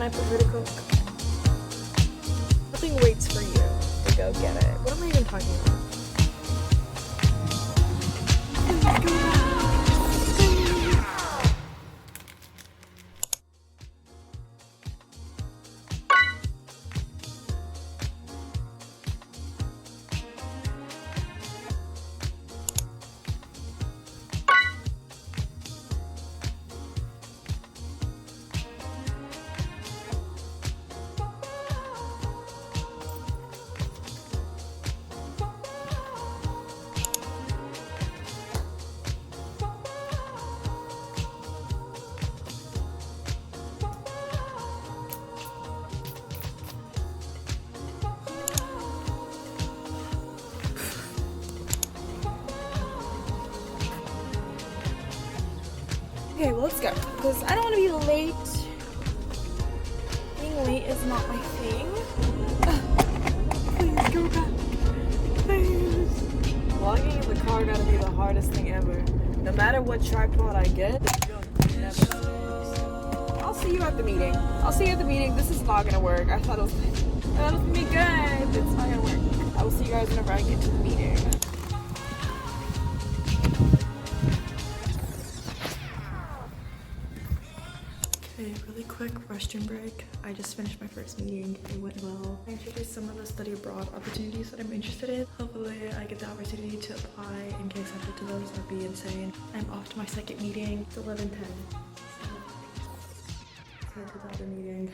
then I put her to cook. Nothing waits for you to go get it. What am I even talking about? Okay, well, let's go, because I don't want to be late. Being late is not my thing. Please go back. Please. Vlogging in the car gotta be the hardest thing ever. No matter what tripod I get, the junk never stays. I'll see you at the meeting. This is not gonna work. I thought it was gonna be good. It's not gonna work. I will see you guys whenever I get to the meeting. Okay, really quick restroom break. I just finished my first meeting. It went well. I introduced some of the study abroad opportunities that I'm interested in. Hopefully I get the opportunity to apply and get accepted to those. That'd be insane. I'm off to my second meeting. It's 11:10. So let's head to the other meeting.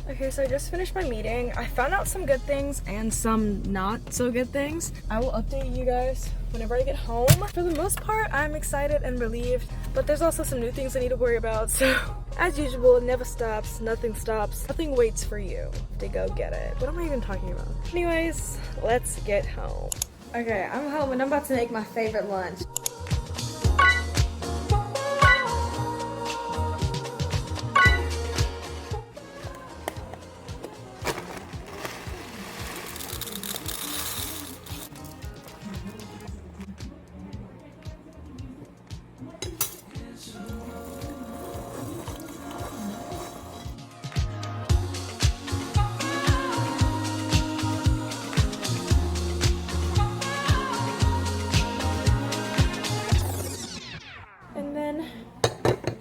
Okay, so I just finished my meeting. I found out some good things and some not so good things. I will update you guys whenever I get home. For the most part, I'm excited and relieved, but there's also some new things I need to worry about. So as usual, it never stops, nothing stops, nothing waits for you to go get it. What am I even talking about? Anyways, let's get home. Okay, I'm home and I'm about to make my favorite lunch.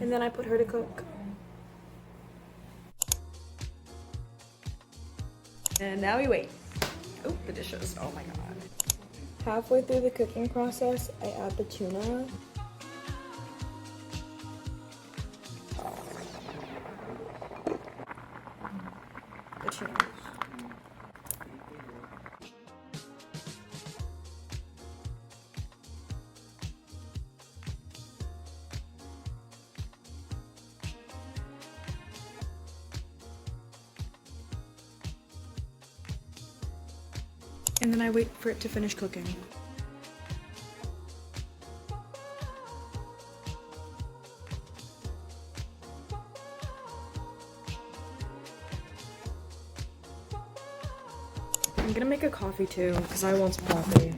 And then I put her to cook. And now we wait. Oh, the dishes. Oh my god. Halfway through the cooking process, I add the tuna. The tuna. And then I wait for it to finish cooking. I'm gonna make a coffee too, because I want some coffee.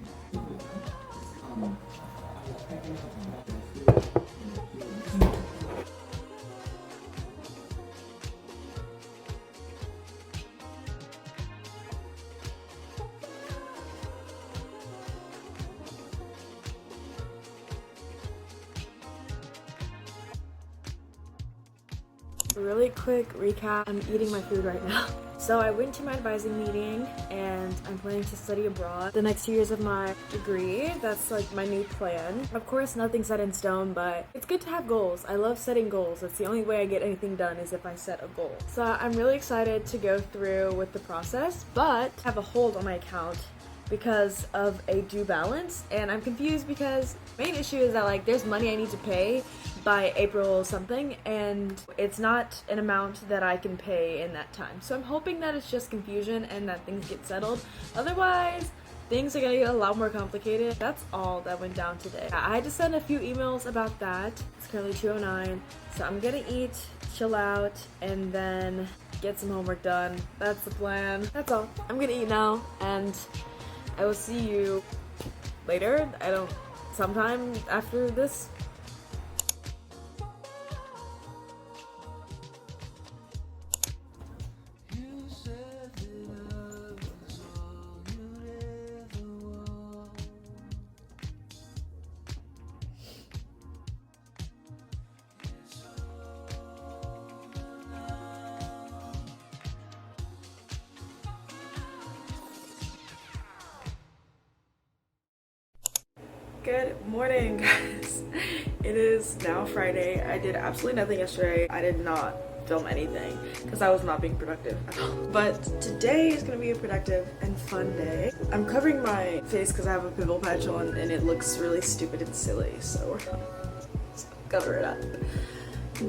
Really quick recap, I'm eating my food right now. So I went to my advising meeting and I'm planning to study abroad the next 2 years of my degree. That's like my new plan. Of course, nothing's set in stone, but it's good to have goals. I love setting goals. That's the only way I get anything done is if I set a goal. So I'm really excited to go through with the process, but I have a hold on my account because of a due balance, and I'm confused because main issue is that like there's money I need to pay by April something, and it's not an amount that I can pay in that time. So I'm hoping that it's just confusion and that things get settled. Otherwise, things are gonna get a lot more complicated. That's all that went down today. I had to send a few emails about that. It's currently 2:09, so I'm gonna eat, chill out, and then get some homework done. That's the plan. That's all. I'm gonna eat now, and I will see you later. Sometime after this. Good morning, guys. It is now Friday. I did absolutely nothing yesterday. I did not film anything because I was not being productive at all. But today is gonna be a productive and fun day. I'm covering my face because I have a pimple patch on and it looks really stupid and silly, so we're gonna cover it up.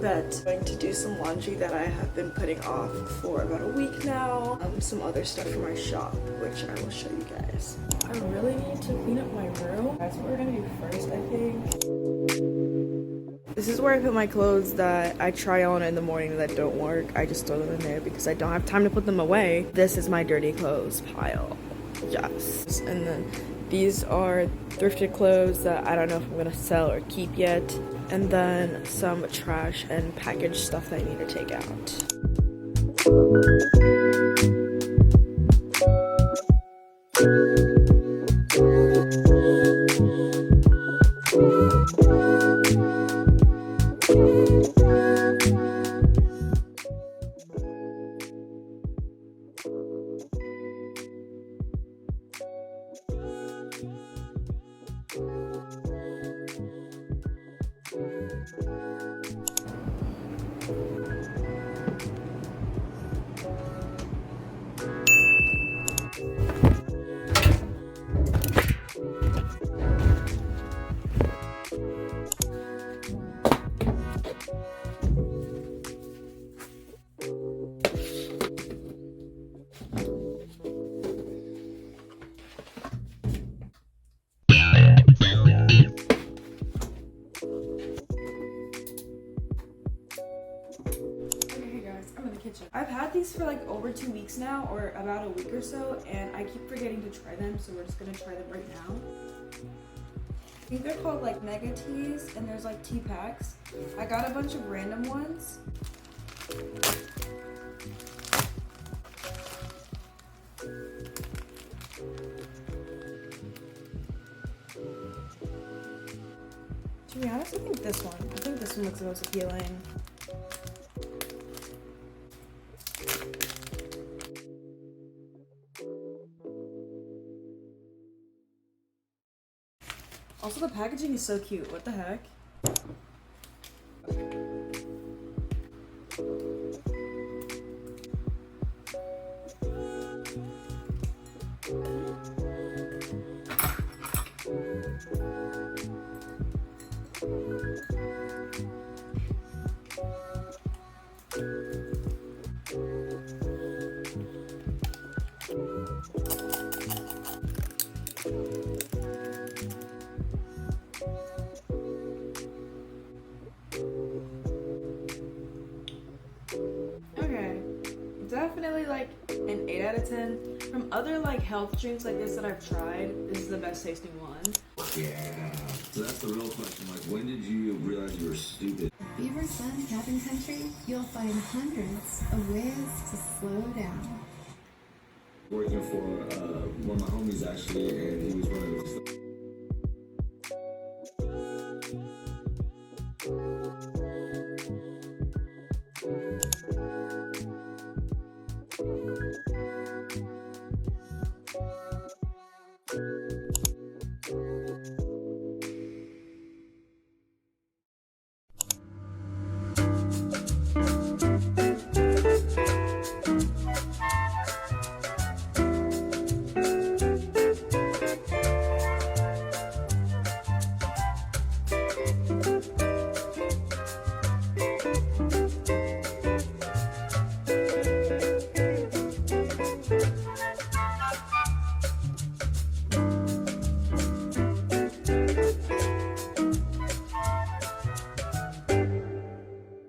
But I'm going to do some laundry that I have been putting off for about a week now. Some other stuff for my shop, which I will show you guys. I really need to clean up my room. That's what we're gonna do first, I think. This is where I put my clothes that I try on in the morning that don't work. I just throw them in there because I don't have time to put them away. This is my dirty clothes pile. Yes. And then these are thrifted clothes that I don't know if I'm gonna sell or keep yet. And then some trash and packaged stuff that I need to take out. I've had these for like over 2 weeks now, or about a week or so, and I keep forgetting to try them, so we're just gonna try them right now. I think they're called like mega teas, and there's like tea packs. I got a bunch of random ones. To be honest, I think this one looks the most appealing. Also, the packaging is so cute. What the heck? Definitely like an 8 out of 10. From other like health drinks like this that I've tried, this is the best tasting one. Yeah. So that's the real question. Like, when did you realize you were stupid? Beaver Sun Cabin Country, you'll find hundreds of ways to slow down. Working for one of my homies actually, and he was one of those.